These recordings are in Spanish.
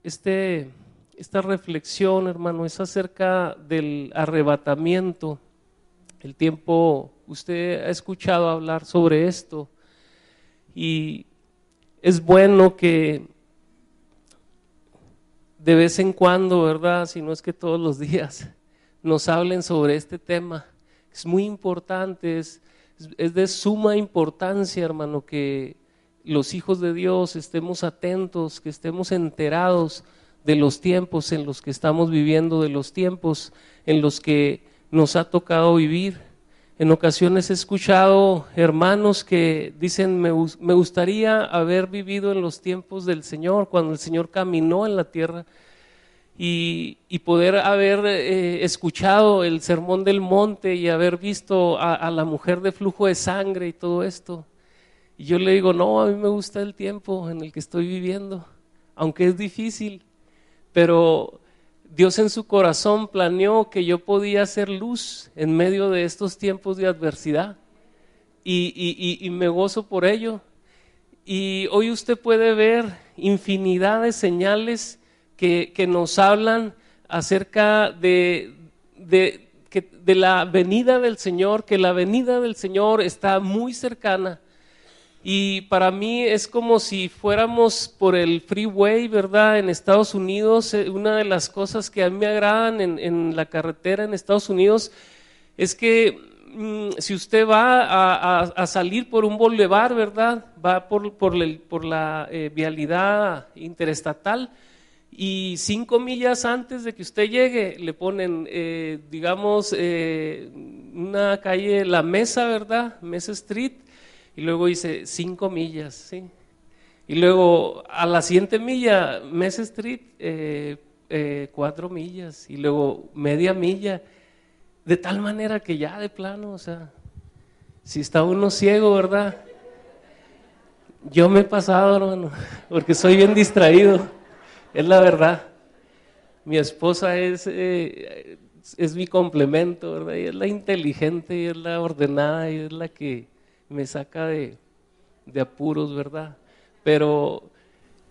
esta reflexión, hermano, es acerca del arrebatamiento. El tiempo, usted ha escuchado hablar sobre esto y es bueno que de vez en cuando, ¿verdad? Si no es que todos los días, nos hablen sobre este tema. Es muy importante, es de suma importancia, hermano, que los hijos de Dios estemos atentos, que estemos enterados de los tiempos en los que estamos viviendo, de los tiempos en los que nos ha tocado vivir. En ocasiones he escuchado hermanos que dicen, me gustaría haber vivido en los tiempos del Señor, cuando el Señor caminó en la tierra, y poder haber escuchado el sermón del monte y haber visto a la mujer de flujo de sangre y todo esto. Y yo le digo, no, a mí me gusta el tiempo en el que estoy viviendo, aunque es difícil, pero Dios en su corazón planeó que yo podía ser luz en medio de estos tiempos de adversidad y me gozo por ello. Y hoy usted puede ver infinidad de señales que nos hablan acerca de la venida del Señor, que la venida del Señor está muy cercana. Y para mí es como si fuéramos por el freeway, ¿verdad? En Estados Unidos, una de las cosas que a mí me agradan en la carretera en Estados Unidos es que si usted va a salir por un bulevar, ¿verdad? Va por la vialidad interestatal y 5 millas antes de que usted llegue le ponen, digamos, una calle, La Mesa, ¿verdad? Mesa Street. Y luego dice 5 millas, ¿sí? Y luego a la siguiente milla, Mesa Street, 4 millas. Y luego media milla. De tal manera que ya de plano, o sea, si está uno ciego, ¿verdad? Yo me he pasado, hermano, porque soy bien distraído, es la verdad. Mi esposa es mi complemento, ¿verdad? Y es la inteligente, y es la ordenada, y es la que me saca de apuros, ¿verdad? Pero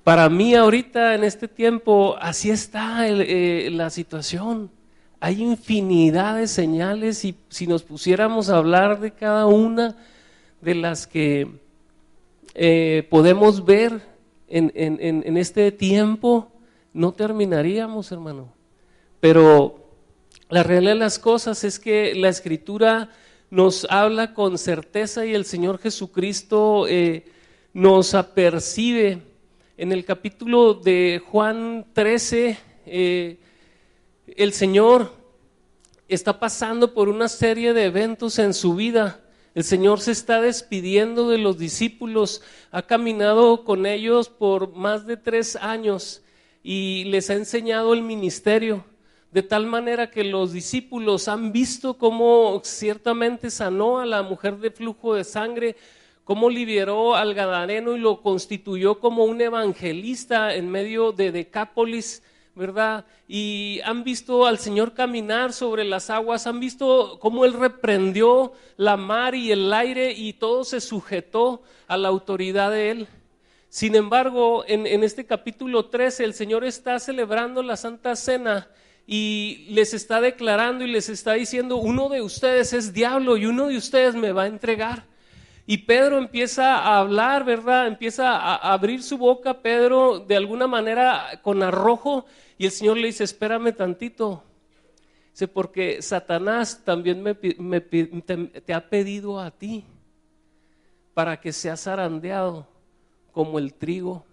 para mí ahorita en este tiempo así está la situación. Hay infinidad de señales y si nos pusiéramos a hablar de cada una de las que podemos ver en este tiempo, no terminaríamos, hermano. Pero la realidad de las cosas es que la Escritura nos habla con certeza y el Señor Jesucristo nos apercibe. En el capítulo de Juan 13, el Señor está pasando por una serie de eventos en su vida. El Señor se está despidiendo de los discípulos, ha caminado con ellos por más de 3 años y les ha enseñado el ministerio. De tal manera que los discípulos han visto cómo ciertamente sanó a la mujer de flujo de sangre, cómo liberó al gadareno y lo constituyó como un evangelista en medio de Decápolis, ¿verdad? Y han visto al Señor caminar sobre las aguas, han visto cómo Él reprendió la mar y el aire y todo se sujetó a la autoridad de Él. Sin embargo, en este capítulo 13 el Señor está celebrando la Santa Cena y les está declarando y les está diciendo, uno de ustedes es diablo y uno de ustedes me va a entregar. Y Pedro empieza a hablar, ¿verdad? Empieza a abrir su boca, Pedro, de alguna manera con arrojo, y el Señor le dice, espérame tantito. Dice, porque Satanás también te ha pedido a ti para que seas zarandeado como el trigo.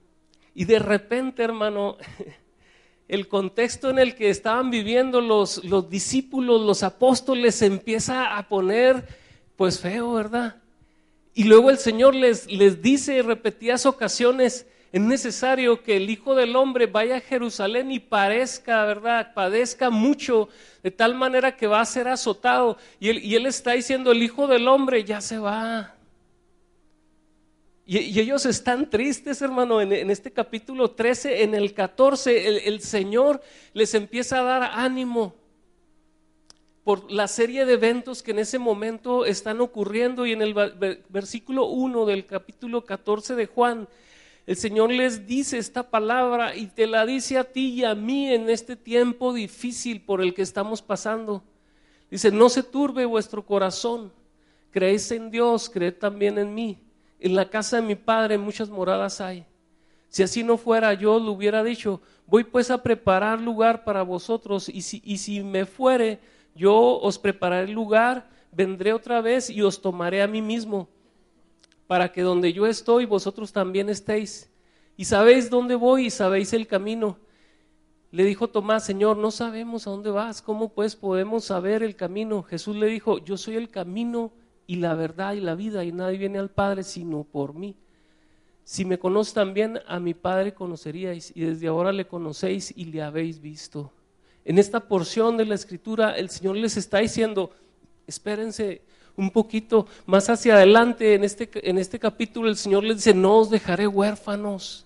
Y de repente, hermano, el contexto en el que estaban viviendo los discípulos, los apóstoles, se empieza a poner pues feo, ¿verdad? Y luego el Señor les dice en repetidas ocasiones, es necesario que el Hijo del Hombre vaya a Jerusalén y parezca, ¿verdad? Padezca mucho, de tal manera que va a ser azotado. Y él está diciendo, el Hijo del Hombre ya se va. Y ellos están tristes, hermano, en este capítulo 13, en el 14, el Señor les empieza a dar ánimo por la serie de eventos que en ese momento están ocurriendo. Y en el versículo 1 del capítulo 14 de Juan, El Señor les dice esta palabra y te la dice a ti y a mí en este tiempo difícil por el que estamos pasando. Dice, no se turbe vuestro corazón, creéis en Dios, creed también en mí. En la casa de mi Padre muchas moradas hay. Si así no fuera, yo lo hubiera dicho, voy pues a preparar lugar para vosotros, y si me fuere, yo os prepararé lugar, vendré otra vez y os tomaré a mí mismo, para que donde yo estoy, vosotros también estéis. Y sabéis dónde voy y sabéis el camino. Le dijo Tomás, Señor, no sabemos a dónde vas, ¿cómo pues podemos saber el camino? Jesús le dijo, yo soy el camino y la verdad y la vida, y nadie viene al Padre sino por mí. Si me conoces también, a mi Padre conoceríais, y desde ahora le conocéis y le habéis visto. En esta porción de la Escritura, el Señor les está diciendo, espérense un poquito más hacia adelante, en este capítulo el Señor les dice, no os dejaré huérfanos.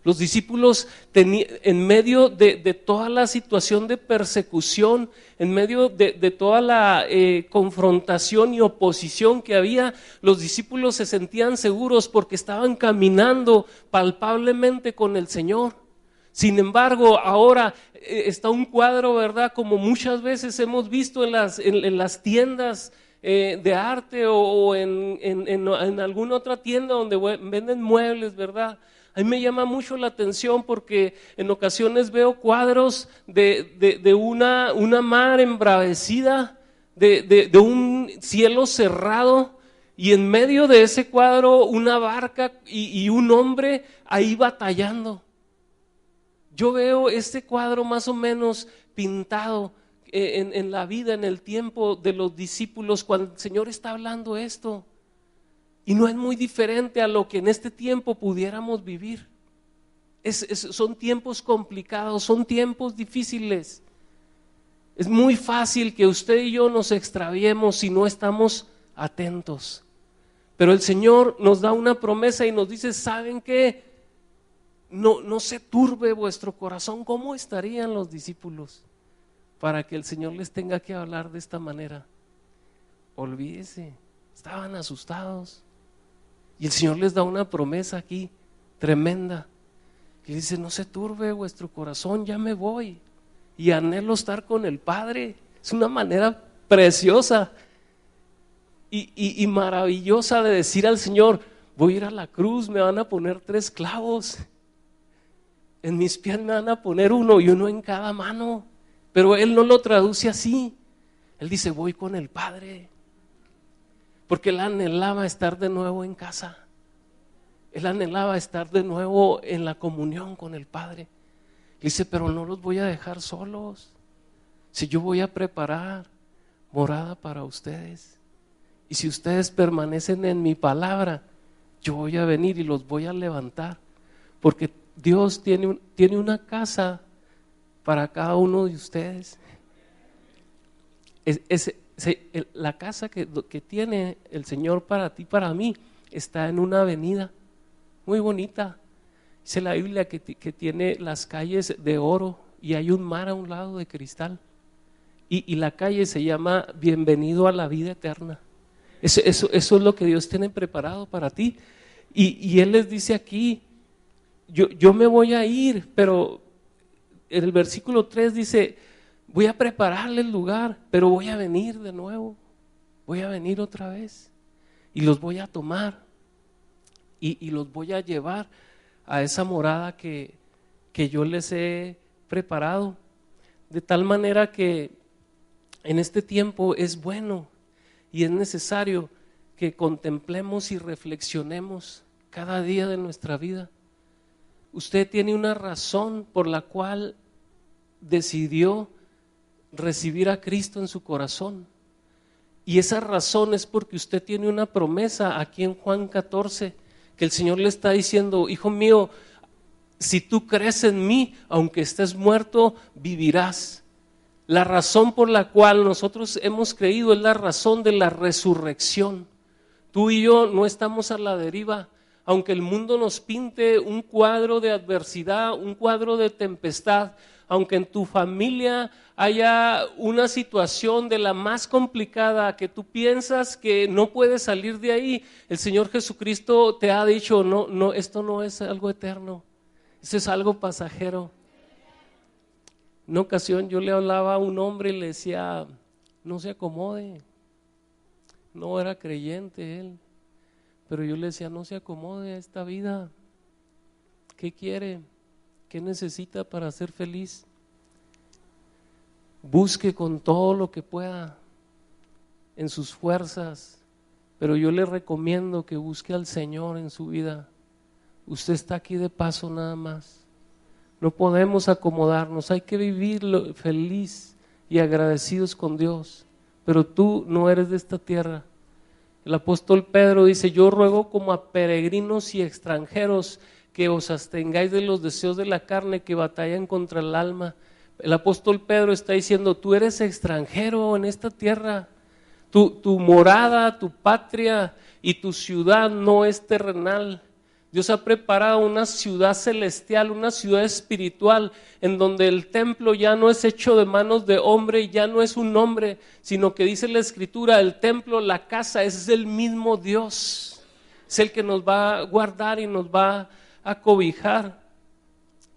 Los discípulos en medio de toda la situación de persecución, en medio de toda la confrontación y oposición que había, los discípulos se sentían seguros porque estaban caminando palpablemente con el Señor. Sin embargo, ahora está un cuadro, ¿verdad? Como muchas veces hemos visto en las tiendas de arte o en alguna otra tienda donde venden muebles, ¿verdad? A mí me llama mucho la atención porque en ocasiones veo cuadros de una mar embravecida, de un cielo cerrado, y en medio de ese cuadro una barca y un hombre ahí batallando. Yo veo este cuadro más o menos pintado en la vida, en el tiempo de los discípulos, cuando el Señor está hablando esto. Y no es muy diferente a lo que en este tiempo pudiéramos vivir. Son tiempos complicados, son tiempos difíciles. Es muy fácil que usted y yo nos extraviemos si no estamos atentos. Pero el Señor nos da una promesa y nos dice, ¿saben qué? No se turbe vuestro corazón. ¿Cómo estarían los discípulos para que el Señor les tenga que hablar de esta manera? Olvídese, estaban asustados. Y el Señor les da una promesa aquí tremenda. Y dice, no se turbe vuestro corazón, ya me voy. Y anhelo estar con el Padre. Es una manera preciosa y maravillosa de decir al Señor, voy a ir a la cruz, me van a poner 3 clavos. En mis pies me van a poner uno y uno en cada mano. Pero Él no lo traduce así. Él dice, voy con el Padre. Porque Él anhelaba estar de nuevo en casa. Él anhelaba estar de nuevo en la comunión con el Padre. Dice, pero no los voy a dejar solos. Si yo voy a preparar morada para ustedes. Y si ustedes permanecen en mi palabra, yo voy a venir y los voy a levantar. Porque Dios tiene una casa para cada uno de ustedes. La casa que tiene el Señor para ti, para mí, está en una avenida muy bonita. Dice la Biblia que tiene las calles de oro y hay un mar a un lado de cristal. Y la calle se llama Bienvenido a la vida eterna. Eso es lo que Dios tiene preparado para ti. Y Él les dice aquí, yo me voy a ir, pero en el versículo 3 dice, voy a prepararle el lugar, pero voy a venir de nuevo, voy a venir otra vez y los voy a tomar y los voy a llevar a esa morada que yo les he preparado, de tal manera que en este tiempo es bueno y es necesario que contemplemos y reflexionemos cada día de nuestra vida. Usted tiene una razón por la cual decidió recibir a Cristo en su corazón, y esa razón es porque usted tiene una promesa aquí en Juan 14, que el Señor le está diciendo, hijo mío, si tú crees en mí, aunque estés muerto, vivirás. La razón por la cual nosotros hemos creído es la razón de la resurrección. Tú y yo no estamos a la deriva. Aunque el mundo nos pinte un cuadro de adversidad, un cuadro de tempestad, aunque en tu familia haya una situación de la más complicada que tú piensas que no puedes salir de ahí, el Señor Jesucristo te ha dicho, no, esto no es algo eterno, esto es algo pasajero. En una ocasión yo le hablaba a un hombre y le decía, no se acomode, no era creyente él, pero yo le decía, no se acomode a esta vida, ¿qué quiere? ¿Qué necesita para ser feliz? Busque con todo lo que pueda, en sus fuerzas, pero yo le recomiendo que busque al Señor en su vida. Usted está aquí de paso nada más. No podemos acomodarnos, hay que vivir feliz y agradecidos con Dios, pero tú no eres de esta tierra. El apóstol Pedro dice, yo ruego como a peregrinos y extranjeros que os abstengáis de los deseos de la carne que batallan contra el alma. El apóstol Pedro está diciendo, tú eres extranjero en esta tierra, tu morada, tu patria y tu ciudad no es terrenal. Dios ha preparado una ciudad celestial, una ciudad espiritual, en donde el templo ya no es hecho de manos de hombre, ya no es un hombre, sino que dice la Escritura, el templo, la casa, es el mismo Dios, es el que nos va a guardar y nos va a cobijar.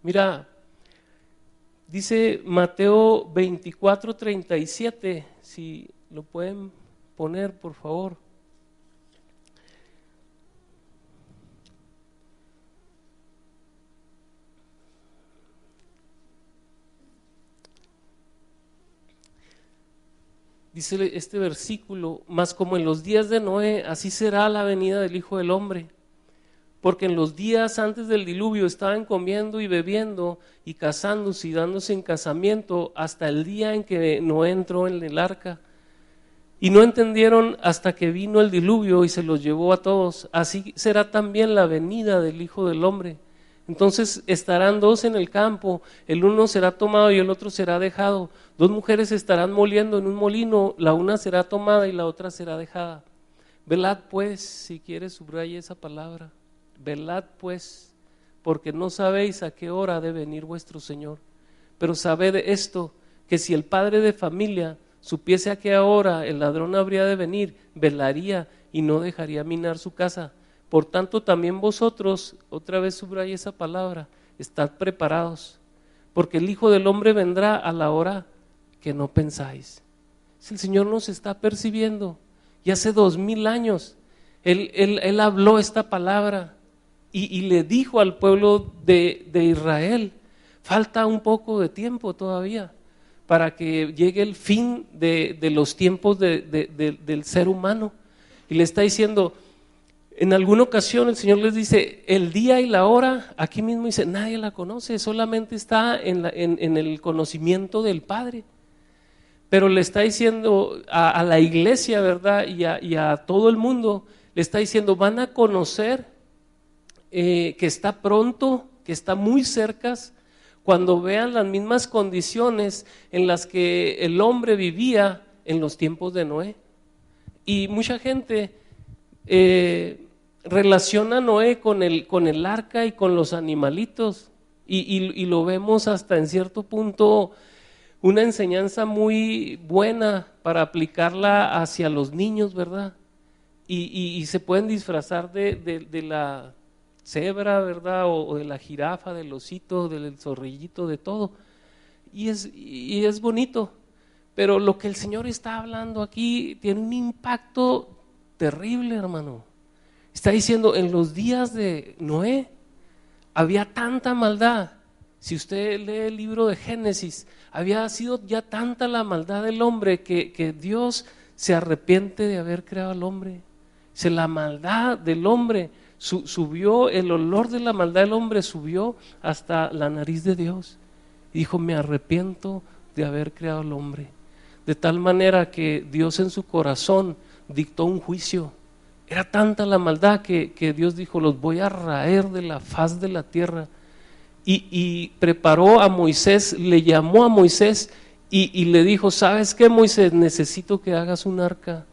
Mira, dice Mateo 24:37, si lo pueden poner por favor. Dice este versículo, mas como en los días de Noé, así será la venida del Hijo del Hombre. Porque en los días antes del diluvio estaban comiendo y bebiendo y casándose y dándose en casamiento hasta el día en que Noé entró en el arca. Y no entendieron hasta que vino el diluvio y se los llevó a todos. Así será también la venida del Hijo del Hombre. Entonces estarán dos en el campo, el uno será tomado y el otro será dejado. Dos mujeres estarán moliendo en un molino, la una será tomada y la otra será dejada. Velad pues, si quieres subraya esa palabra, velad pues, porque no sabéis a qué hora ha de venir vuestro Señor. Pero sabed esto, que si el padre de familia supiese a qué hora el ladrón habría de venir, velaría y no dejaría minar su casa. Por tanto, también vosotros, otra vez subraya esa palabra, estad preparados, porque el Hijo del Hombre vendrá a la hora que no pensáis. Si el Señor nos está percibiendo, y hace 2000 años, Él habló esta palabra y le dijo al pueblo de Israel, falta un poco de tiempo todavía para que llegue el fin de los tiempos del ser humano. Y le está diciendo, en alguna ocasión el Señor les dice, el día y la hora, aquí mismo dice, nadie la conoce, solamente está en el conocimiento del Padre. Pero le está diciendo a la iglesia, ¿verdad? Y a todo el mundo, le está diciendo, van a conocer que está pronto, que está muy cerca, cuando vean las mismas condiciones en las que el hombre vivía en los tiempos de Noé. Y mucha gente relaciona a Noé con el arca y con los animalitos y lo vemos hasta en cierto punto una enseñanza muy buena para aplicarla hacia los niños, ¿verdad? Y se pueden disfrazar de la cebra, ¿verdad? O de la jirafa, del osito, del zorrillito, de todo. Y es bonito, pero lo que el Señor está hablando aquí tiene un impacto terrible, hermano. Está diciendo, en los días de Noé había tanta maldad. Si usted lee el libro de Génesis, había sido ya tanta la maldad del hombre que Dios se arrepiente de haber creado al hombre. La maldad del hombre subió, el olor de la maldad del hombre subió hasta la nariz de Dios. Y dijo, me arrepiento de haber creado al hombre. De tal manera que Dios en su corazón dictó un juicio. Era tanta la maldad que Dios dijo, los voy a raer de la faz de la tierra. Y preparó a Moisés, le llamó a Moisés y le dijo, ¿sabes qué, Moisés? Necesito que hagas un arca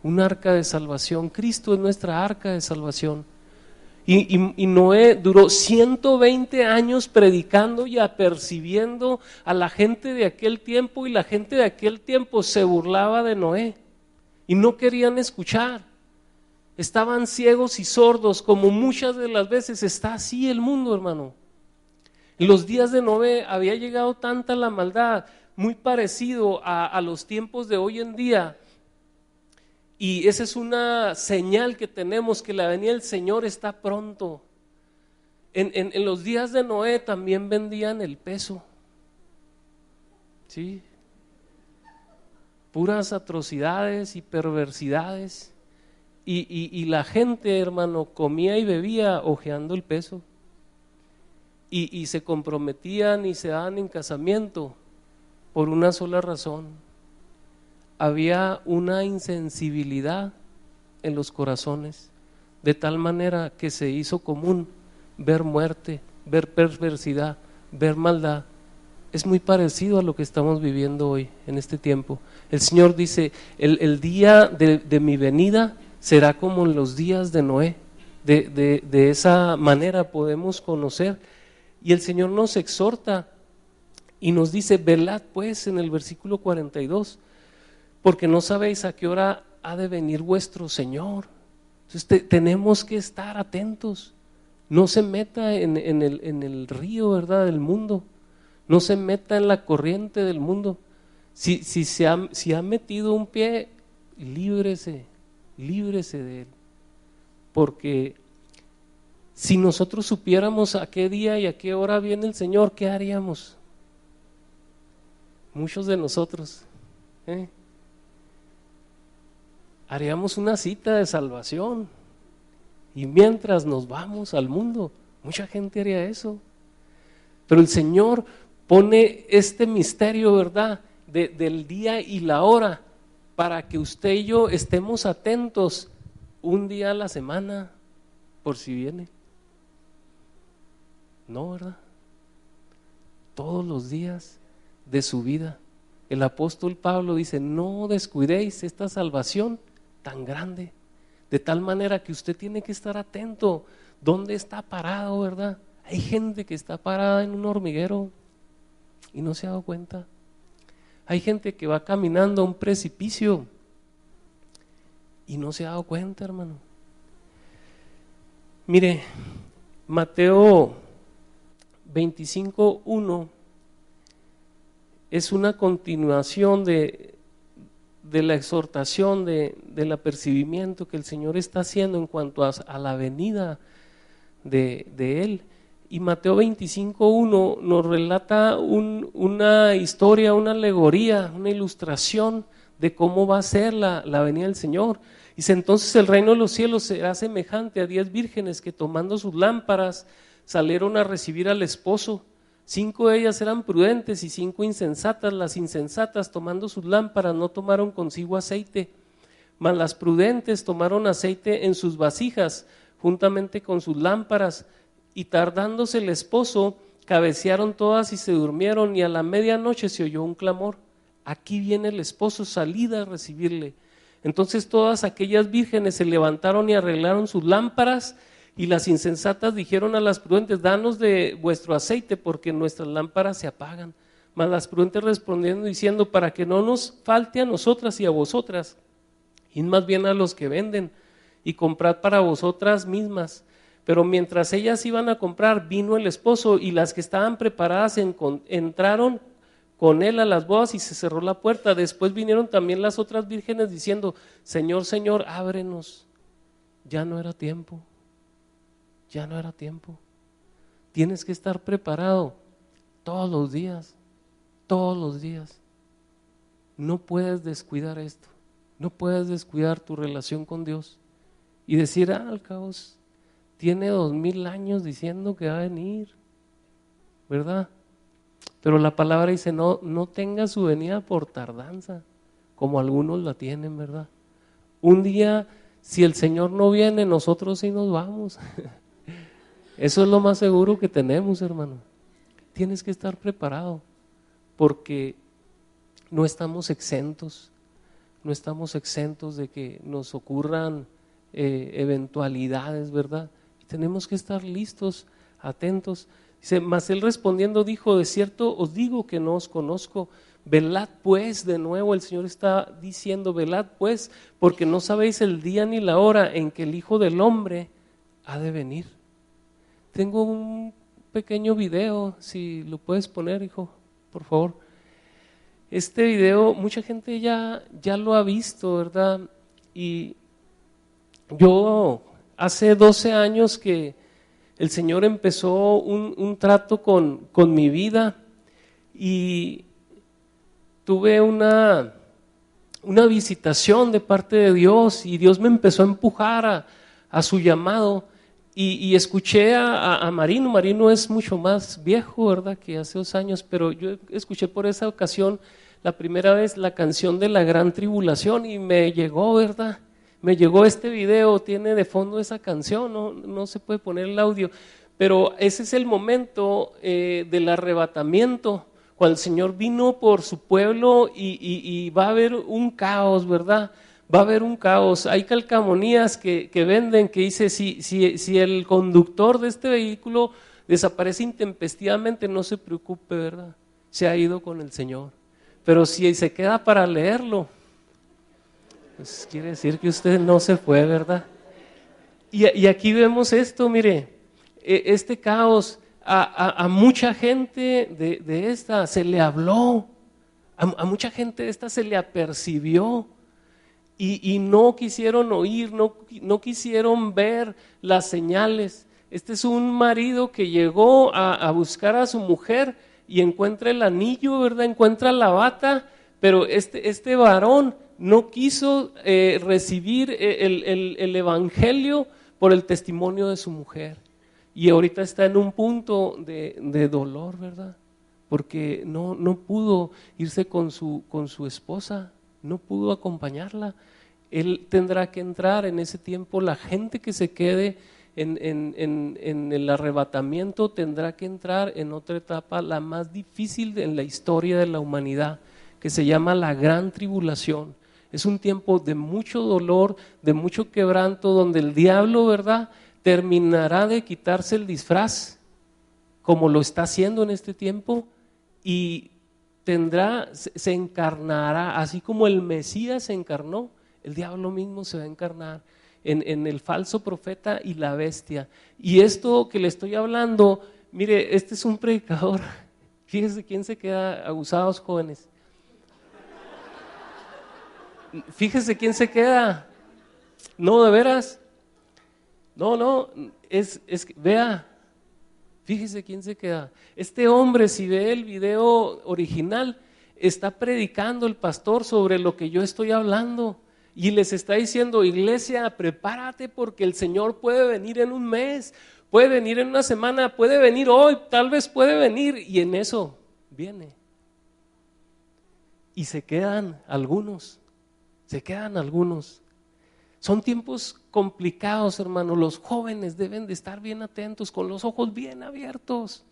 de salvación. Cristo es nuestra arca de salvación. Y Noé duró 120 años predicando y apercibiendo a la gente de aquel tiempo, y la gente de aquel tiempo se burlaba de Noé y no querían escuchar. Estaban ciegos y sordos, como muchas de las veces está así el mundo, hermano. En los días de Noé había llegado tanta la maldad, muy parecido a los tiempos de hoy en día. Y esa es una señal que tenemos, que la venida del Señor está pronto. En los días de Noé también vendían el peso. ¿Sí? Puras atrocidades y perversidades. Y la gente, hermano, comía y bebía hojeando el peso. Y se comprometían y se daban en casamiento por una sola razón. Había una insensibilidad en los corazones, de tal manera que se hizo común ver muerte, ver perversidad, ver maldad. Es muy parecido a lo que estamos viviendo hoy, en este tiempo. El Señor dice, el día de mi venida será como en los días de Noé. De esa manera podemos conocer. Y el Señor nos exhorta y nos dice, velad pues, en el versículo 42, porque no sabéis a qué hora ha de venir vuestro Señor. Entonces tenemos que estar atentos. No se meta en el río, ¿verdad?, del mundo. No se meta en la corriente del mundo. Si ha metido un pie, líbrese de él. Porque si nosotros supiéramos a qué día y a qué hora viene el Señor, ¿qué haríamos? Muchos de nosotros haríamos una cita de salvación, y mientras nos vamos al mundo, mucha gente haría eso. Pero el Señor pone este misterio, ¿verdad?, del día y la hora, para que usted y yo estemos atentos un día a la semana, por si viene. No, ¿verdad? Todos los días de su vida. El apóstol Pablo dice, no descuidéis esta salvación tan grande, de tal manera que usted tiene que estar atento. ¿Dónde está parado, verdad? Hay gente que está parada en un hormiguero y no se ha dado cuenta. Hay gente que va caminando a un precipicio y no se ha dado cuenta, hermano. Mire, Mateo 25:1 es una continuación de la exhortación, del apercibimiento que el Señor está haciendo en cuanto a la venida de Él. Y Mateo 25:1 nos relata una historia, una alegoría, una ilustración de cómo va a ser la venida del Señor. Dice, entonces el reino de los cielos será semejante a 10 vírgenes que, tomando sus lámparas, salieron a recibir al esposo. 5 de ellas eran prudentes y 5 insensatas. Las insensatas, tomando sus lámparas, no tomaron consigo aceite, mas las prudentes tomaron aceite en sus vasijas juntamente con sus lámparas. Y tardándose el esposo, cabecearon todas y se durmieron, y a la medianoche se oyó un clamor: aquí viene el esposo, salid a recibirle. Entonces todas aquellas vírgenes se levantaron y arreglaron sus lámparas. Y las insensatas dijeron a las prudentes: danos de vuestro aceite, porque nuestras lámparas se apagan. Mas las prudentes respondieron diciendo: para que no nos falte a nosotras y a vosotras, id más bien a los que venden y comprad para vosotras mismas. Pero mientras ellas iban a comprar, vino el esposo, y las que estaban preparadas entraron con él a las bodas, y se cerró la puerta. Después vinieron también las otras vírgenes diciendo: Señor, Señor, ábrenos. Ya no era tiempo. Ya no era tiempo. Tienes que estar preparado todos los días, todos los días. No puedes descuidar esto. No puedes descuidar tu relación con Dios y decir: al cabo tiene 2000 años diciendo que va a venir, ¿verdad? Pero la palabra dice: no tenga su venida por tardanza, como algunos la tienen, ¿verdad? Un día, si el Señor no viene, nosotros sí nos vamos. Eso es lo más seguro que tenemos, hermano. Tienes que estar preparado, porque no estamos exentos de que nos ocurran eventualidades, ¿verdad? tenemos que estar listos, atentos. Dice, mas él respondiendo dijo, de cierto os digo que no os conozco. Velad pues, de nuevo el Señor está diciendo, velad pues, porque no sabéis el día ni la hora en que el Hijo del Hombre ha de venir. Tengo un pequeño video, si lo puedes poner, hijo, por favor. Este video mucha gente ya lo ha visto, ¿verdad? Y yo hace 12 años que el Señor empezó un trato con mi vida y tuve una visitación de parte de Dios y Dios me empezó a empujar a su llamado y escuché a Marino. Marino es mucho más viejo, ¿verdad?, que hace 2 años, pero yo escuché por esa ocasión la primera vez la canción de la Gran Tribulación y me llegó, ¿verdad? Me llegó este video, tiene de fondo esa canción, no se puede poner el audio, pero ese es el momento del arrebatamiento, cuando el Señor vino por su pueblo y va a haber un caos, ¿verdad? Va a haber un caos. Hay calcamonías que venden que dice, si el conductor de este vehículo desaparece intempestivamente, no se preocupe, ¿verdad? Se ha ido con el Señor. Pero si se queda para leerlo, pues quiere decir que usted no se fue, ¿verdad? Y aquí vemos esto, mire, este caos, a mucha gente de esta se le habló, a mucha gente de esta se le apercibió y no quisieron oír, no quisieron ver las señales. Este es un marido que llegó a buscar a su mujer y encuentra el anillo, ¿verdad? Encuentra la bata, pero este varón no quiso recibir el evangelio por el testimonio de su mujer. Y ahorita está en un punto de dolor, ¿verdad? Porque no pudo irse con su esposa, no pudo acompañarla. Él tendrá que entrar en ese tiempo, la gente que se quede en el arrebatamiento tendrá que entrar en otra etapa, la más difícil en la historia de la humanidad, que se llama la Gran Tribulación. Es un tiempo de mucho dolor, de mucho quebranto, donde el diablo, ¿verdad?, terminará de quitarse el disfraz, como lo está haciendo en este tiempo, y se encarnará, así como el Mesías se encarnó, el diablo mismo se va a encarnar en el falso profeta y la bestia. Y esto que le estoy hablando, mire, este es un predicador. Fíjese quién se queda, abusados jóvenes. Fíjese quién se queda. No, de veras. No, vea, fíjese quién se queda. Este hombre, si ve el video original, está predicando el pastor sobre lo que yo estoy hablando. Y les está diciendo, iglesia, prepárate porque el Señor puede venir en un mes, puede venir en una semana, puede venir hoy, tal vez puede venir. Y en eso viene. Y se quedan algunos. Son tiempos complicados, hermano. Los jóvenes deben de estar bien atentos, con los ojos bien abiertos.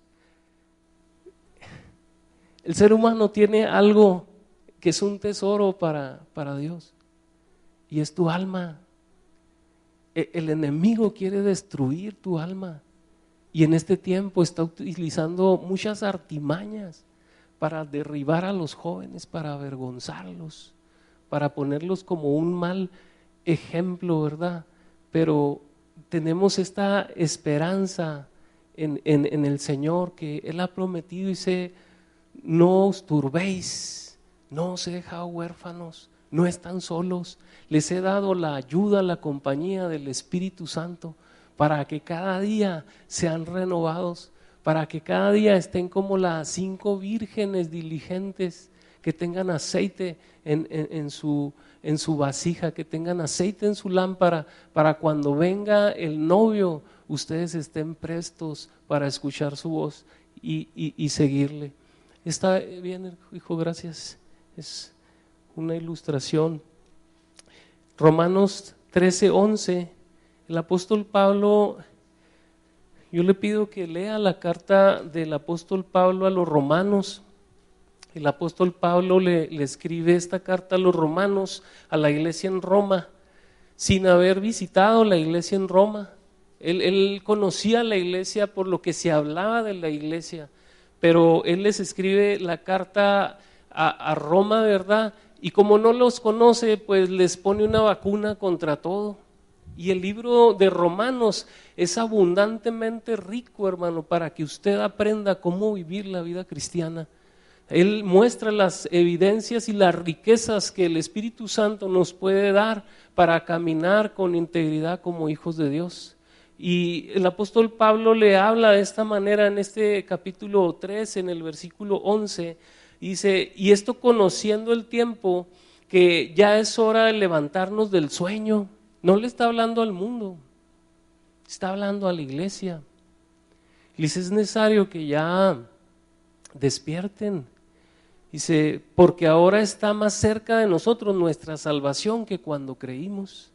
El ser humano tiene algo que es un tesoro para Dios. Y es tu alma. El enemigo quiere destruir tu alma. Y en este tiempo está utilizando muchas artimañas para derribar a los jóvenes, para avergonzarlos, para ponerlos como un mal ejemplo, ¿verdad? Pero tenemos esta esperanza en el Señor, que Él ha prometido y dice, no os turbéis, no os he dejado huérfanos, no están solos, les he dado la ayuda, la compañía del Espíritu Santo para que cada día sean renovados, para que cada día estén como las 5 vírgenes diligentes, que tengan aceite en su vasija, que tengan aceite en su lámpara, para cuando venga el novio, ustedes estén prestos para escuchar su voz y seguirle. Está bien, hijo, gracias. Es una ilustración. Romanos 13:11, el apóstol Pablo, yo le pido que lea la carta del apóstol Pablo a los romanos. El apóstol Pablo le escribe esta carta a los romanos, a la iglesia en Roma, sin haber visitado la iglesia en Roma. Él conocía la iglesia por lo que se hablaba de la iglesia, pero él les escribe la carta a Roma, ¿verdad? Y como no los conoce, pues les pone una vacuna contra todo. Y el libro de Romanos es abundantemente rico, hermano, para que usted aprenda cómo vivir la vida cristiana. Él muestra las evidencias y las riquezas que el Espíritu Santo nos puede dar para caminar con integridad como hijos de Dios. Y el apóstol Pablo le habla de esta manera en este capítulo 3, en el versículo 11, dice, y esto conociendo el tiempo, que ya es hora de levantarnos del sueño. No le está hablando al mundo, está hablando a la iglesia. Dice, es necesario que ya despierten. Dice, porque ahora está más cerca de nosotros nuestra salvación que cuando creímos.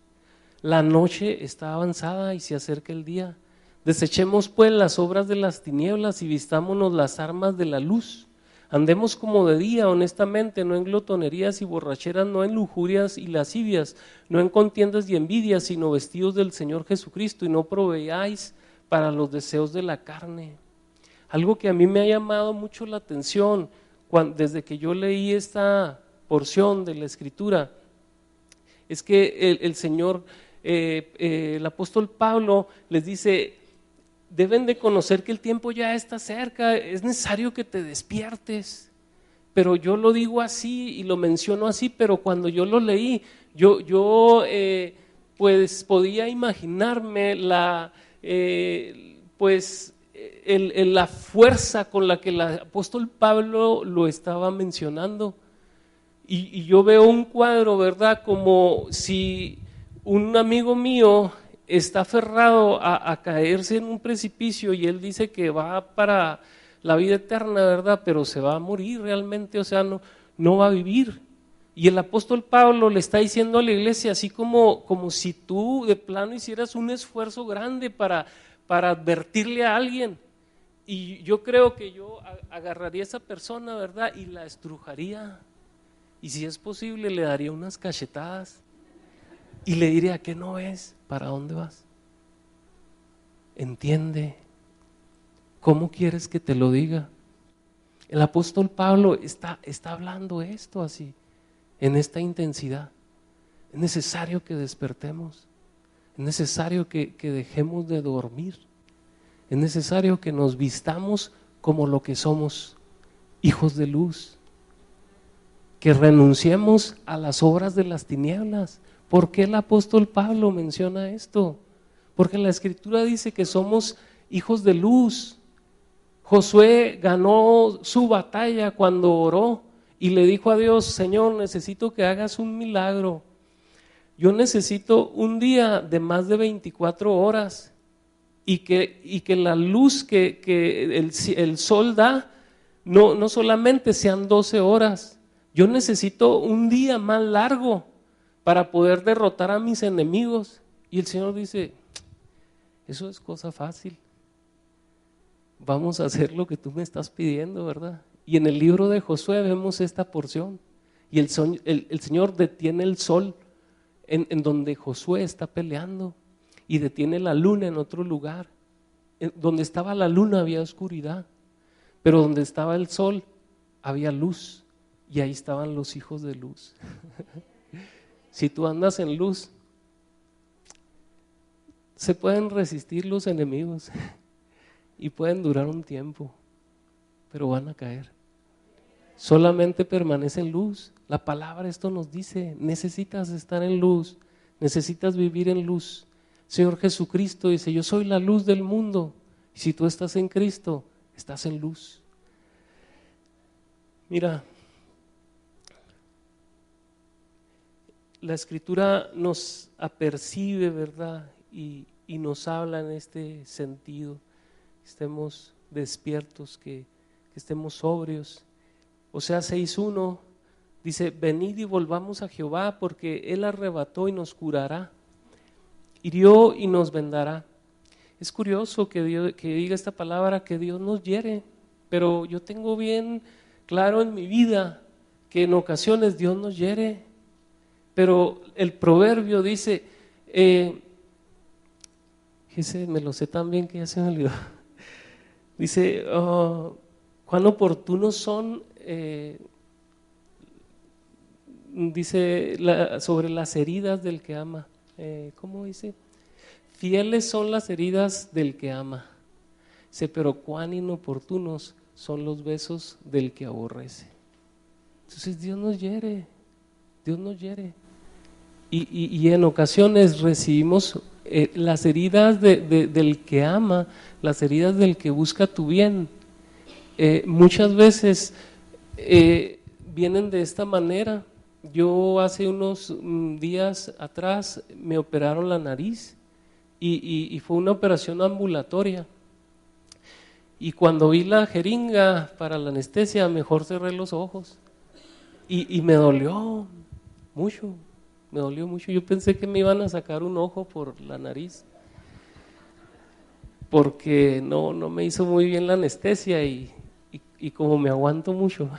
La noche está avanzada y se acerca el día. Desechemos pues las obras de las tinieblas y vistámonos las armas de la luz. Andemos como de día, honestamente, no en glotonerías y borracheras, no en lujurias y lascivias, no en contiendas y envidias, sino vestidos del Señor Jesucristo, y no proveáis para los deseos de la carne. Algo que a mí me ha llamado mucho la atención desde que yo leí esta porción de la Escritura, es que el Señor, el apóstol Pablo les dice, deben de conocer que el tiempo ya está cerca, es necesario que te despiertes. Pero yo lo digo así y lo menciono así, pero cuando yo lo leí, yo pues podía imaginarme la fuerza con la que el apóstol Pablo lo estaba mencionando. Y yo veo un cuadro, ¿verdad? Como si un amigo mío está aferrado a caerse en un precipicio y él dice que va para la vida eterna, ¿verdad? Pero se va a morir realmente, o sea, no va a vivir. Y el apóstol Pablo le está diciendo a la iglesia, así como si tú de plano hicieras un esfuerzo grande para advertirle a alguien. Y yo creo que yo agarraría a esa persona, ¿verdad? Y la estrujaría. Y si es posible, le daría unas cachetadas. Y le diría, ¿qué no ves? ¿Para dónde vas? Entiende. ¿Cómo quieres que te lo diga? El apóstol Pablo está hablando esto así, en esta intensidad. Es necesario que despertemos. Es necesario que dejemos de dormir. Es necesario que nos vistamos como lo que somos, hijos de luz. Que renunciemos a las obras de las tinieblas. ¿Por qué el apóstol Pablo menciona esto? Porque la Escritura dice que somos hijos de luz. Josué ganó su batalla cuando oró y le dijo a Dios, Señor, necesito que hagas un milagro. Yo necesito un día de más de 24 horas y que la luz que el sol da no solamente sean 12 horas. Yo necesito un día más largo para poder derrotar a mis enemigos. Y el Señor dice, eso es cosa fácil. Vamos a hacer lo que tú me estás pidiendo, ¿verdad? Y en el libro de Josué vemos esta porción. Y el Señor detiene el sol en donde Josué está peleando y detiene la luna en otro lugar. Donde estaba la luna había oscuridad, pero donde estaba el sol había luz. Y ahí estaban los hijos de luz. Si tú andas en luz, se pueden resistir los enemigos y pueden durar un tiempo, pero van a caer. Solamente permanece en luz. La palabra esto nos dice, necesitas estar en luz, necesitas vivir en luz. Señor Jesucristo dice, yo soy la luz del mundo. Y si tú estás en Cristo, estás en luz. Mira, la Escritura nos apercibe, ¿verdad? Y nos habla en este sentido. Estemos despiertos, que estemos sobrios. Oseas 6:1 dice, venid y volvamos a Jehová, porque Él arrebató y nos curará, hirió y nos vendará. Es curioso que diga esta palabra, que Dios nos hiere, pero yo tengo bien claro en mi vida que en ocasiones Dios nos hiere. Pero el proverbio dice, Fíjese, me lo sé tan bien que ya se me olvidó. Dice, cuán oportunos son, dice sobre las heridas del que ama. ¿Cómo dice? Fieles son las heridas del que ama. Dice, pero cuán inoportunos son los besos del que aborrece. Entonces Dios nos hiere, Dios nos hiere. Y en ocasiones recibimos las heridas del que ama, las heridas del que busca tu bien. Muchas veces vienen de esta manera. Yo hace unos días atrás me operaron la nariz y fue una operación ambulatoria. Y cuando vi la jeringa para la anestesia, mejor cerré los ojos. Y me dolió mucho, me dolió mucho. Yo pensé que me iban a sacar un ojo por la nariz, porque no me hizo muy bien la anestesia y como me aguanto mucho.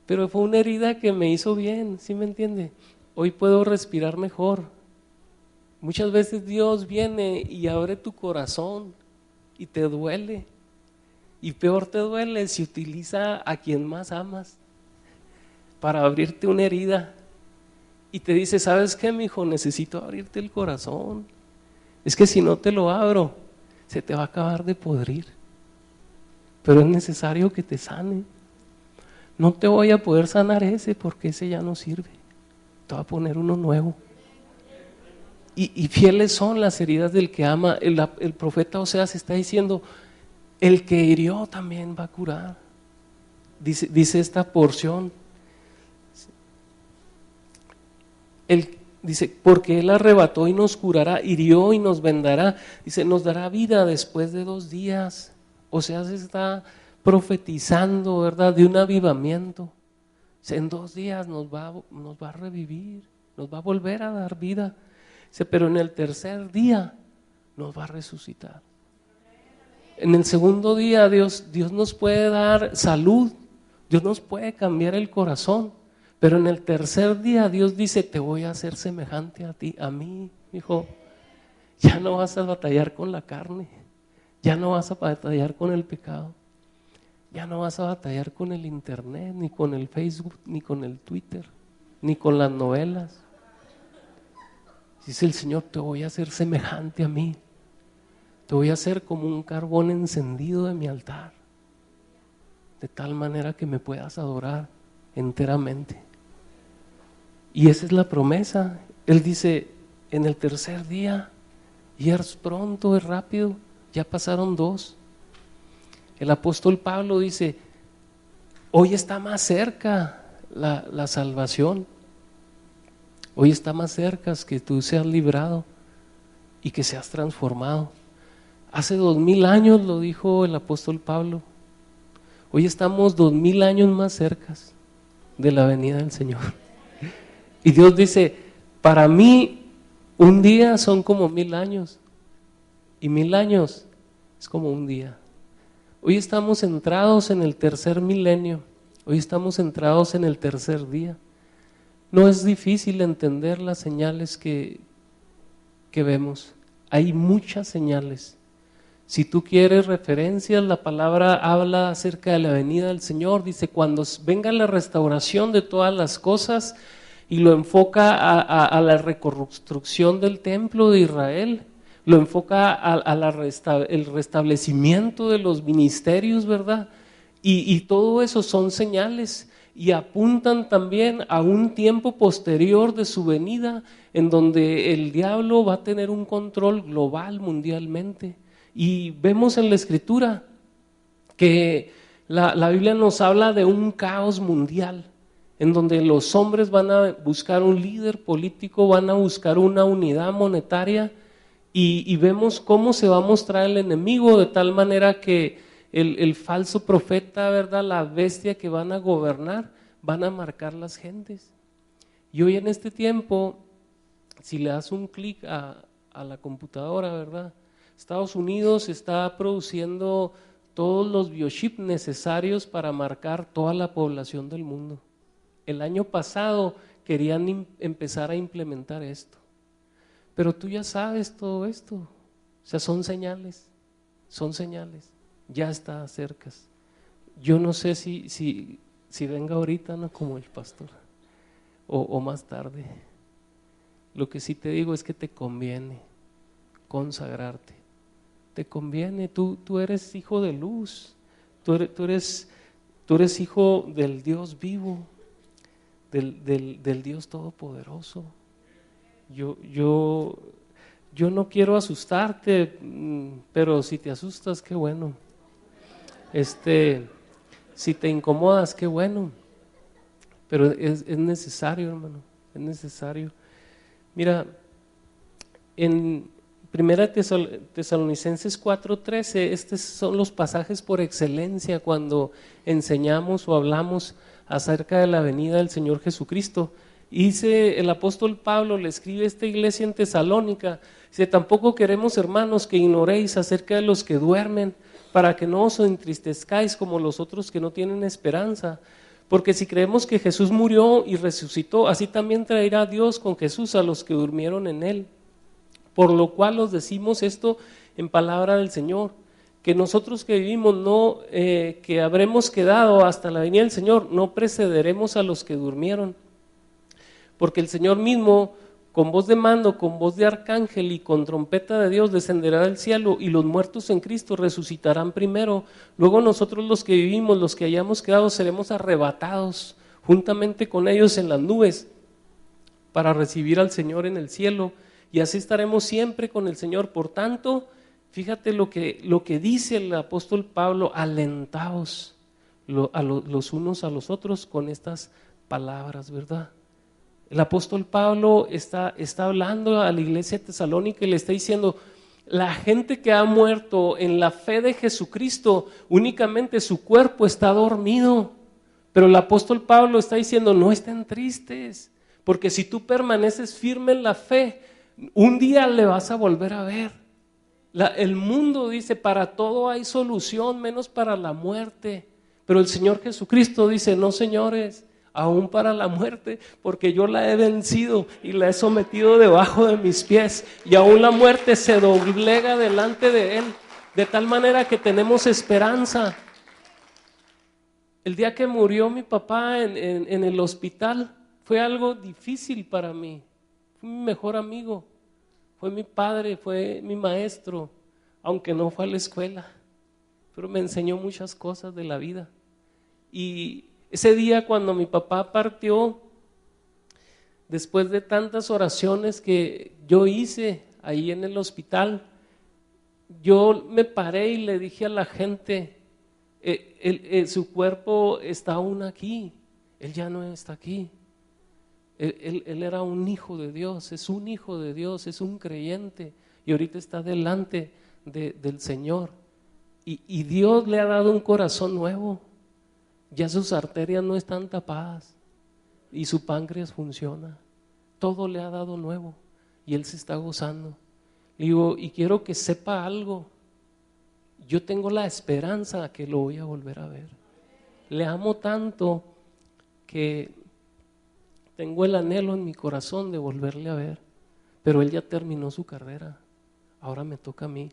Pero fue una herida que me hizo bien, ¿sí me entiende? Hoy puedo respirar mejor. Muchas veces Dios viene y abre tu corazón y te duele. Y peor te duele si utiliza a quien más amas para abrirte una herida. Y te dice, ¿sabes qué, mijo? Necesito abrirte el corazón. Es que si no te lo abro, se te va a acabar de podrir. Pero es necesario que te sane. No te voy a poder sanar ese porque ese ya no sirve. Te voy a poner uno nuevo. Y fieles son las heridas del que ama. El profeta Oseas está diciendo, el que hirió también va a curar. Dice esta porción. Dice, porque Él arrebató y nos curará, hirió y nos vendará. Dice, nos dará vida después de 2 días. Oseas está profetizando, ¿verdad?, de un avivamiento. Dice, en 2 días nos va a revivir, nos va a volver a dar vida. Dice, pero en el tercer día nos va a resucitar. En el segundo día Dios nos puede dar salud, Dios nos puede cambiar el corazón, pero en el tercer día Dios dice, te voy a hacer semejante a ti, a mí, hijo. Ya no vas a batallar con la carne, ya no vas a batallar con el pecado, ya no vas a batallar con el internet, ni con el Facebook, ni con el Twitter, ni con las novelas. Dice el Señor, te voy a hacer semejante a mí. Te voy a hacer como un carbón encendido de mi altar, de tal manera que me puedas adorar enteramente. Y esa es la promesa. Él dice, en el tercer día, y es pronto, es rápido, ya pasaron 2. El apóstol Pablo dice, hoy está más cerca la salvación. Hoy está más cerca que tú seas librado y que seas transformado. Hace 2000 años lo dijo el apóstol Pablo. Hoy estamos 2000 años más cerca de la venida del Señor. Y Dios dice, para mí un día son como 1000 años y 1000 años es como un día. Hoy estamos entrados en el tercer milenio, hoy estamos entrados en el tercer día. No es difícil entender las señales que vemos. Hay muchas señales. Si tú quieres referencias, la palabra habla acerca de la venida del Señor. Dice, cuando venga la restauración de todas las cosas, y lo enfoca a la reconstrucción del templo de Israel, lo enfoca el restablecimiento de los ministerios, ¿verdad? Y todo eso son señales y apuntan también a un tiempo posterior de su venida, en donde el diablo va a tener un control global mundialmente. Y vemos en la Escritura que la Biblia nos habla de un caos mundial, en donde los hombres van a buscar un líder político, van a buscar una unidad monetaria, y vemos cómo se va a mostrar el enemigo, de tal manera que el falso profeta, ¿verdad?, la bestia que van a gobernar, van a marcar las gentes. Y hoy en este tiempo, si le das un clic a la computadora, ¿verdad?, Estados Unidos está produciendo todos los biochips necesarios para marcar toda la población del mundo. El año pasado querían empezar a implementar esto, Pero tú ya sabes todo esto. O sea, son señales, ya está cerca. Yo no sé si venga ahorita, no como el pastor, o más tarde. Lo que sí te digo es que te conviene consagrarte, te conviene, tú eres hijo de luz, tú eres hijo del Dios vivo, del Dios todopoderoso. Yo no quiero asustarte, pero si te asustas, qué bueno. Si te incomodas, qué bueno. Pero es necesario, hermano, es necesario. Mira, en Primera Tesalonicenses 4:13, estos son los pasajes por excelencia cuando enseñamos o hablamos acerca de la venida del Señor Jesucristo. Dice el apóstol Pablo, le escribe a esta iglesia en Tesalónica, dice: tampoco queremos, hermanos, que ignoréis acerca de los que duermen, para que no os entristezcáis como los otros que no tienen esperanza. Porque si creemos que Jesús murió y resucitó, así también traerá Dios con Jesús a los que durmieron en él. Por lo cual os decimos esto en palabra del Señor, que nosotros que vivimos, que habremos quedado hasta la venida del Señor, no precederemos a los que durmieron. Porque el Señor mismo, con voz de mando, con voz de arcángel y con trompeta de Dios, descenderá del cielo, y los muertos en Cristo resucitarán primero. Luego nosotros los que vivimos, los que hayamos quedado, seremos arrebatados juntamente con ellos en las nubes para recibir al Señor en el cielo, y así estaremos siempre con el Señor. Por tanto, fíjate lo que dice el apóstol Pablo: alentaos los unos a los otros con estas palabras, ¿verdad? El apóstol Pablo está hablando a la iglesia de Tesalónica y le está diciendo: la gente que ha muerto en la fe de Jesucristo, únicamente su cuerpo está dormido. Pero el apóstol Pablo está diciendo: no estén tristes, porque si tú permaneces firme en la fe, un día le vas a volver a ver. El mundo dice: para todo hay solución, menos para la muerte. Pero el Señor Jesucristo dice: no, señores, aún para la muerte, porque yo la he vencido y la he sometido debajo de mis pies, y aún la muerte se doblega delante de Él, de tal manera que tenemos esperanza. El día que murió mi papá en el hospital fue algo difícil para mí. Fue mi mejor amigo, fue mi padre, fue mi maestro, aunque no fue a la escuela, pero me enseñó muchas cosas de la vida. Y ese día cuando mi papá partió, después de tantas oraciones que yo hice ahí en el hospital, yo me paré y le dije a la gente: su cuerpo está aún aquí, él ya no está aquí. Él era un hijo de Dios, es un hijo de Dios, es un creyente, y ahorita está delante del Señor. Y Dios le ha dado un corazón nuevo. Ya sus arterias no están tapadas y su páncreas funciona. Todo le ha dado nuevo y él se está gozando. Le digo: y quiero que sepa algo, yo tengo la esperanza que lo voy a volver a ver. Le amo tanto que tengo el anhelo en mi corazón de volverle a ver. Pero él ya terminó su carrera, ahora me toca a mí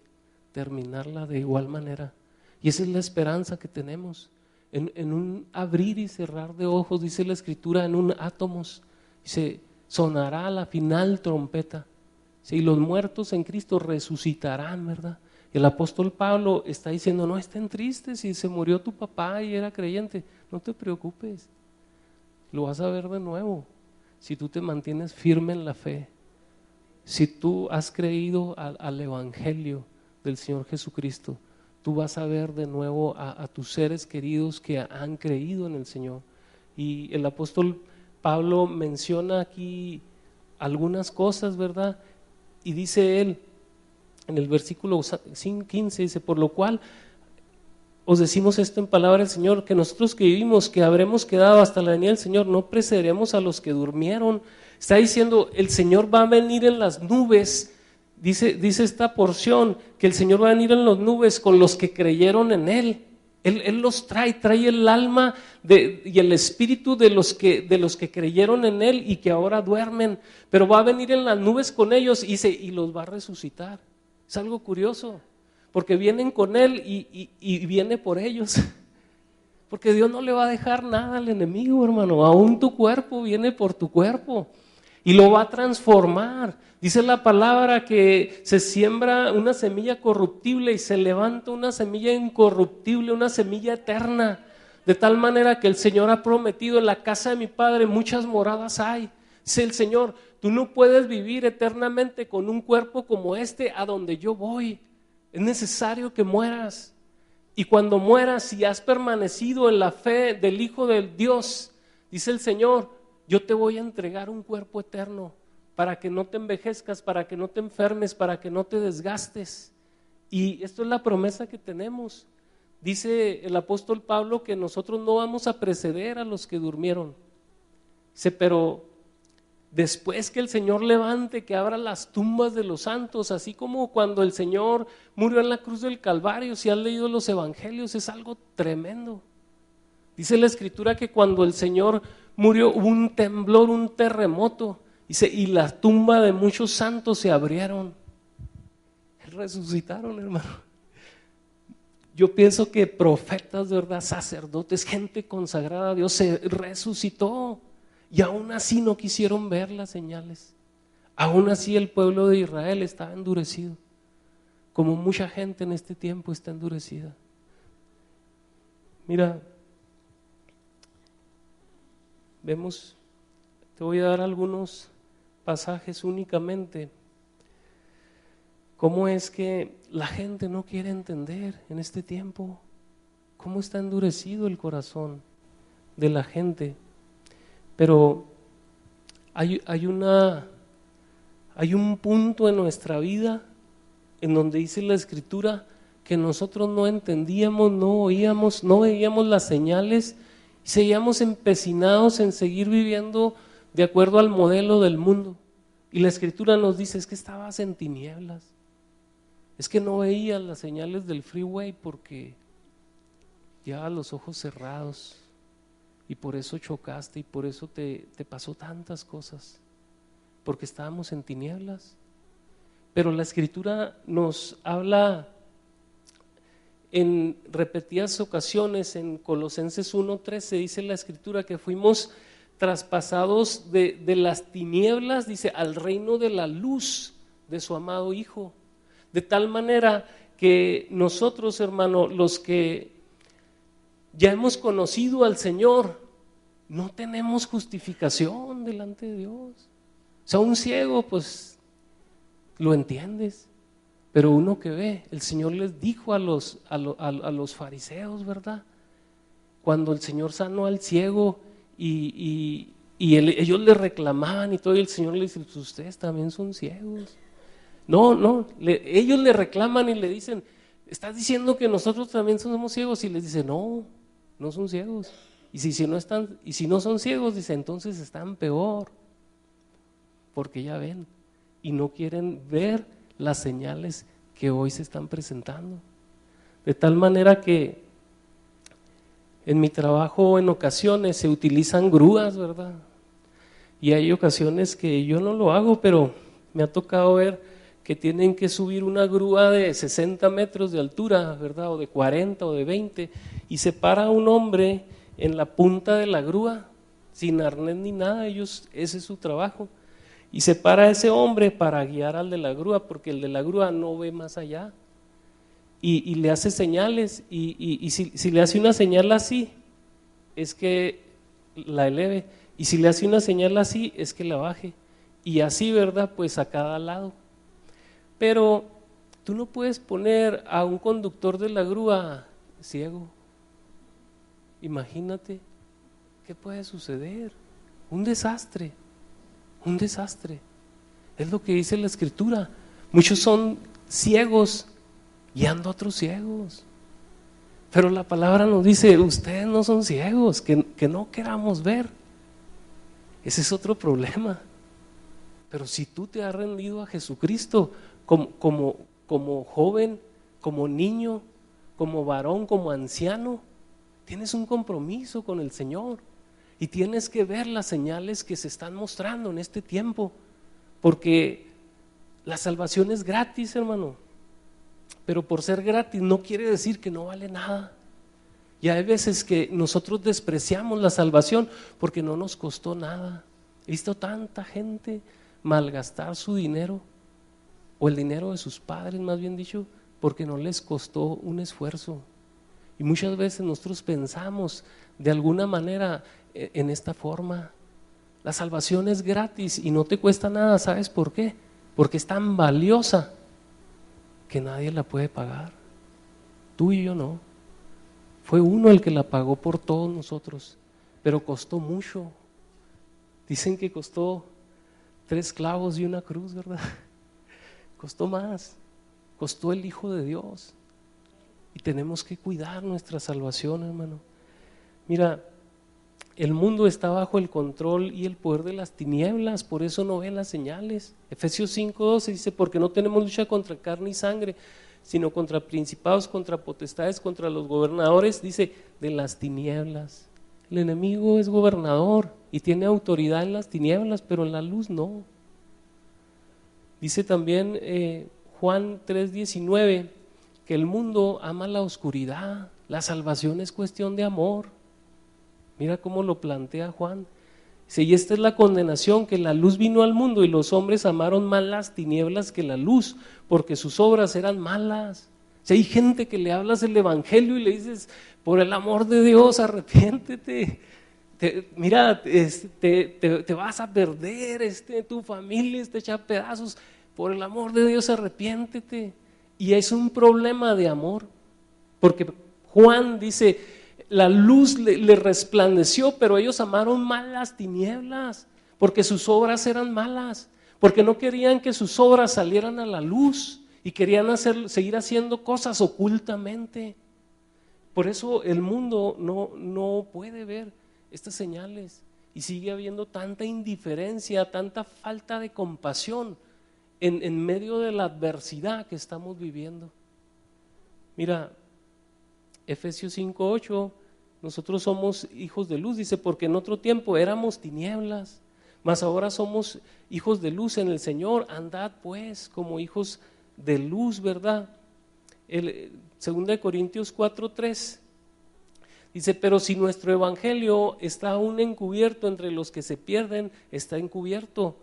terminarla de igual manera. Y esa es la esperanza que tenemos. En un abrir y cerrar de ojos, dice la Escritura, en un átomos, dice: sonará la final trompeta. Y los muertos en Cristo resucitarán, ¿verdad? El apóstol Pablo está diciendo: no estén tristes, si se murió tu papá y era creyente, no te preocupes, lo vas a ver de nuevo si tú te mantienes firme en la fe, si tú has creído al Evangelio del Señor Jesucristo. Tú vas a ver de nuevo a tus seres queridos que han creído en el Señor. Y el apóstol Pablo menciona aquí algunas cosas, ¿verdad? Y dice él, en el versículo 15, dice: por lo cual os decimos esto en palabra del Señor, que nosotros que vivimos, que habremos quedado hasta la venida del Señor, no precederemos a los que durmieron. Está diciendo: el Señor va a venir en las nubes. Dice esta porción que el Señor va a venir en las nubes con los que creyeron en Él. Él los trae el alma y el espíritu de los que creyeron en Él y que ahora duermen, pero va a venir en las nubes con ellos y los va a resucitar. Es algo curioso, porque vienen con Él y viene por ellos. Porque Dios no le va a dejar nada al enemigo, hermano. Aún tu cuerpo viene por tu cuerpo y lo va a transformar. Dice la palabra que se siembra una semilla corruptible y se levanta una semilla incorruptible, una semilla eterna. De tal manera que el Señor ha prometido: en la casa de mi Padre muchas moradas hay. Dice el Señor: tú no puedes vivir eternamente con un cuerpo como este a donde yo voy. Es necesario que mueras. Y cuando mueras, si has permanecido en la fe del Hijo del Dios, dice el Señor, yo te voy a entregar un cuerpo eterno para que no te envejezcas, para que no te enfermes, para que no te desgastes. Y esto es la promesa que tenemos. Dice el apóstol Pablo que nosotros no vamos a preceder a los que durmieron. Dice, pero después que el Señor levante, que abra las tumbas de los santos, así como cuando el Señor murió en la cruz del Calvario. Si has leído los evangelios, es algo tremendo. Dice la Escritura que cuando el Señor murió hubo un temblor, un terremoto, dice, y la tumba de muchos santos se abrieron. Resucitaron, hermano. Yo pienso que profetas, de verdad, sacerdotes, gente consagrada a Dios, se resucitó. Y aún así no quisieron ver las señales. Aún así el pueblo de Israel estaba endurecido, como mucha gente en este tiempo está endurecida. Mira, vemos, te voy a dar algunos pasajes únicamente. ¿Cómo es que la gente no quiere entender en este tiempo? ¿Cómo está endurecido el corazón de la gente? Pero hay un punto en nuestra vida en donde dice la Escritura que nosotros no entendíamos, no oíamos, no veíamos las señales y seguíamos empecinados en seguir viviendo de acuerdo al modelo del mundo. Y la Escritura nos dice, es que estabas en tinieblas, es que no veías las señales del freeway porque llevabas los ojos cerrados. Y por eso chocaste y por eso te pasó tantas cosas, porque estábamos en tinieblas. Pero la Escritura nos habla en repetidas ocasiones. En Colosenses 1:13 dice la Escritura que fuimos traspasados de las tinieblas, dice, al reino de la luz de su amado Hijo. De tal manera que nosotros, hermano, los que ya hemos conocido al Señor, no tenemos justificación delante de Dios. O sea, un ciego, pues, lo entiendes, pero uno que ve, el Señor les dijo a los fariseos, ¿verdad? Cuando el Señor sanó al ciego ellos le reclamaban y todo, y el Señor les dice, pues ustedes también son ciegos. Ellos le reclaman y le dicen, ¿estás diciendo que nosotros también somos ciegos? Y les dice, no son ciegos. Y si no son ciegos, dice, entonces están peor, porque ya ven y no quieren ver las señales que hoy se están presentando. De tal manera que en mi trabajo en ocasiones se utilizan grúas, ¿verdad? Y hay ocasiones que yo no lo hago, pero me ha tocado ver que tienen que subir una grúa de 60 metros de altura, ¿verdad? O de 40 o de 20, y se para un hombre en la punta de la grúa, sin arnés ni nada, ese es su trabajo. Y se para ese hombre para guiar al de la grúa, porque el de la grúa no ve más allá. Y le hace señales, y si le hace una señal así, es que la eleve, y si le hace una señal así, es que la baje. Y así, ¿verdad? Pues a cada lado. Pero tú no puedes poner a un conductor de la grúa ciego. Imagínate qué puede suceder. Un desastre. Es lo que dice la Escritura. Muchos son ciegos guiando a otros ciegos. Pero la palabra nos dice, ustedes no son ciegos, que no queramos ver. Ese es otro problema. Pero si tú te has rendido a Jesucristo como joven, como niño, como varón, como anciano, tienes un compromiso con el Señor y tienes que ver las señales que se están mostrando en este tiempo, porque la salvación es gratis, hermano, pero por ser gratis no quiere decir que no vale nada. Y hay veces que nosotros despreciamos la salvación porque no nos costó nada. He visto tanta gente malgastar su dinero, o el dinero de sus padres, más bien dicho, porque no les costó un esfuerzo. Y muchas veces nosotros pensamos de alguna manera en esta forma. La salvación es gratis y no te cuesta nada. ¿Sabes por qué? Porque es tan valiosa que nadie la puede pagar. Tú y yo no. Fue uno el que la pagó por todos nosotros, pero costó mucho. Dicen que costó 3 clavos y una cruz, ¿verdad? Costó más, costó el Hijo de Dios. Y tenemos que cuidar nuestra salvación, hermano. Mira, el mundo está bajo el control y el poder de las tinieblas, por eso no ve las señales. Efesios 5:12 dice, porque no tenemos lucha contra carne y sangre, sino contra principados, contra potestades, contra los gobernadores, dice, de las tinieblas. El enemigo es gobernador y tiene autoridad en las tinieblas, pero en la luz no. Dice también Juan 3:19 que el mundo ama la oscuridad, la salvación es cuestión de amor. Mira cómo lo plantea Juan. Dice, y esta es la condenación, que la luz vino al mundo y los hombres amaron más las tinieblas que la luz, porque sus obras eran malas. O sea, hay gente que le hablas el evangelio y le dices, por el amor de Dios, arrepiéntete. Mira, te vas a perder, tu familia está hecha a pedazos. Por el amor de Dios, arrepiéntete. Y es un problema de amor, porque Juan dice, la luz le resplandeció, pero ellos amaron mal las tinieblas, porque sus obras eran malas, porque no querían que sus obras salieran a la luz y querían seguir haciendo cosas ocultamente. Por eso el mundo no puede ver estas señales y sigue habiendo tanta indiferencia, tanta falta de compasión en medio de la adversidad que estamos viviendo. Mira, Efesios 5:8, nosotros somos hijos de luz, dice, porque en otro tiempo éramos tinieblas, mas ahora somos hijos de luz en el Señor, andad pues como hijos de luz, ¿verdad? 2 Corintios 4:3 dice, pero si nuestro evangelio está aún encubierto entre los que se pierden, está encubierto,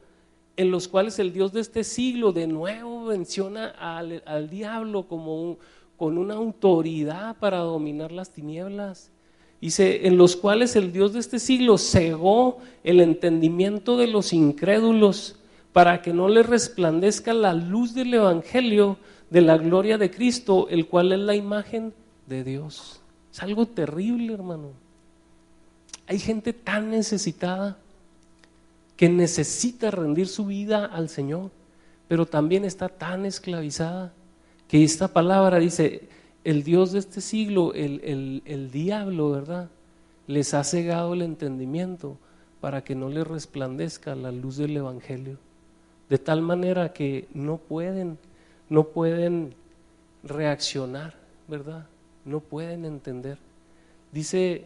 en los cuales el Dios de este siglo de nuevo menciona al diablo como con una autoridad para dominar las tinieblas. Dice, en los cuales el Dios de este siglo cegó el entendimiento de los incrédulos para que no les resplandezca la luz del evangelio de la gloria de Cristo, el cual es la imagen de Dios. Es algo terrible, hermano. Hay gente tan necesitada que necesita rendir su vida al Señor, pero también está tan esclavizada que esta palabra dice, el Dios de este siglo, el diablo, ¿verdad? Les ha cegado el entendimiento para que no les resplandezca la luz del evangelio, de tal manera que no pueden reaccionar, ¿verdad? No pueden entender. Dice,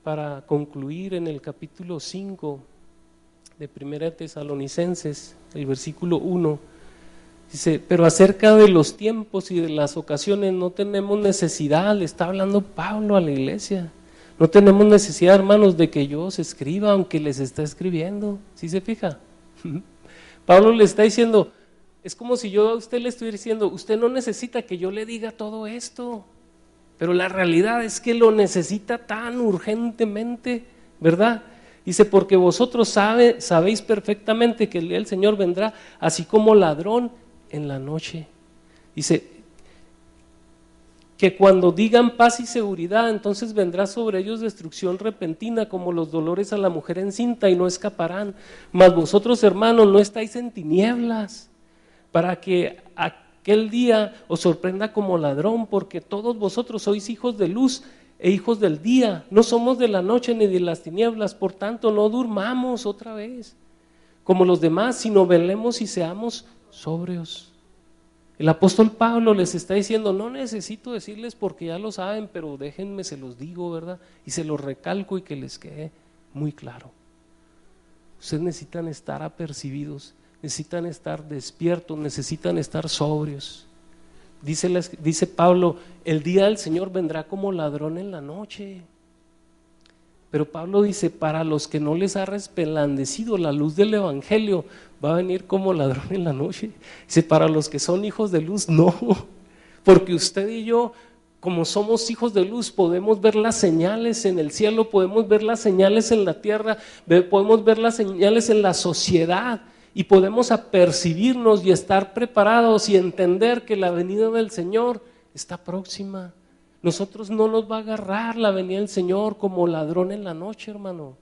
para concluir, en el capítulo 5 de 1 Tesalonicenses, el versículo 1, dice, pero acerca de los tiempos y de las ocasiones no tenemos necesidad, le está hablando Pablo a la iglesia, no tenemos necesidad, hermanos, de que yo os escriba, aunque les está escribiendo. ¿Sí se fija? Pablo le está diciendo, es como si yo a usted le estuviera diciendo, usted no necesita que yo le diga todo esto, pero la realidad es que lo necesita tan urgentemente, ¿verdad? Dice, porque vosotros sabéis perfectamente que el día del Señor vendrá así como ladrón en la noche. Dice, que cuando digan paz y seguridad, entonces vendrá sobre ellos destrucción repentina como los dolores a la mujer encinta y no escaparán. Mas vosotros, hermanos, no estáis en tinieblas para que aquel día os sorprenda como ladrón, porque todos vosotros sois hijos de luz e hijos del día, no somos de la noche ni de las tinieblas, por tanto no durmamos otra vez como los demás, sino velemos y seamos sobrios. El apóstol Pablo les está diciendo, no necesito decirles porque ya lo saben, pero déjenme, se los digo, ¿verdad? Y se los recalco y que les quede muy claro. Ustedes necesitan estar apercibidos, necesitan estar despiertos, necesitan estar sobrios. Dice Pablo, el día del Señor vendrá como ladrón en la noche. Pero Pablo dice, para los que no les ha resplandecido la luz del Evangelio, va a venir como ladrón en la noche. Dice, para los que son hijos de luz, no. Porque usted y yo, como somos hijos de luz, podemos ver las señales en el cielo, podemos ver las señales en la tierra, podemos ver las señales en la sociedad y podemos apercibirnos y estar preparados y entender que la venida del Señor está próxima. Nosotros no nos va a agarrar la venida del Señor como ladrón en la noche, hermano.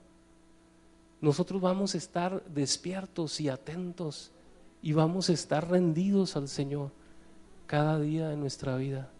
Nosotros vamos a estar despiertos y atentos y vamos a estar rendidos al Señor cada día de nuestra vida.